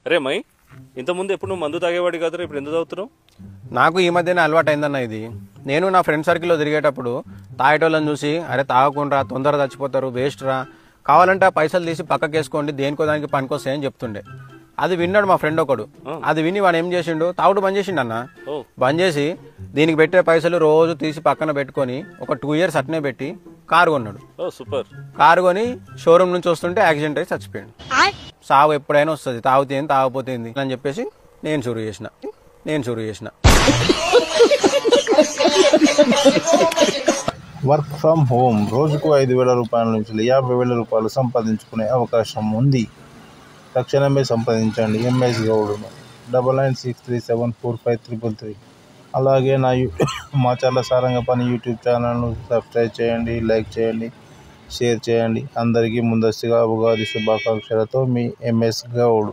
అరే మై, ఇంతకుముందు ఎప్పుడు నువ్వు మందు తాగేవాడి కదా, ఇప్పుడు ఎందుకు తాగుతున్నావు? నాకు ఈ మధ్యనే అలవాటు అయిందన్న ఇది. నేను నా ఫ్రెండ్ సర్కిల్లో తిరిగేటప్పుడు తాగేటోళ్ళని చూసి అరే తాగకుండా తొందరగా చచ్చిపోతారు, వేస్ట్ రా, కావాలంటే ఆ పైసలు తీసి పక్కకేసుకోండి, దేనికో దానికి పనికొస్తాయని చెప్తుండే. అది విన్నాడు మా ఫ్రెండ్ ఒకడు. అది విని వాడు ఏం చేసిండు, తాగుడు బంద్ చేసిండు అన్న. బంద్ చేసి దీనికి పెట్టే పైసలు రోజు తీసి పక్కన పెట్టుకొని ఒక 2 years అట్నే పెట్టి కారు కొన్నాడు. సూపర్. కారు కొని షోరూమ్ నుంచి వస్తుంటే యాక్సిడెంట్ అయి చచ్చిపోయాడు. సాగు ఎప్పుడైనా వస్తుంది, తాగితే ఏంది తాగపోతే ఏంది అని చెప్పేసి నేను షురూ చేసిన. వర్క్ ఫ్రమ్ హోమ్ రోజుకు 5,000 రూపాయల నుంచి 50,000 రూపాయలు సంపాదించుకునే అవకాశం ఉంది. తక్షణమే సంప్రదించండి ఎంఎస్ గౌడ్ను 9963745333. అలాగే మా చాలా సారంగపాణి యూట్యూబ్ ఛానల్ను సబ్స్క్రైబ్ చేయండి, లైక్ చేయండి, షేర్ చేయండి. అందరికీ ముందస్తుగా ఉగాది శుభాకాంక్షలతో మీ ఎంఎస్ గౌడ్.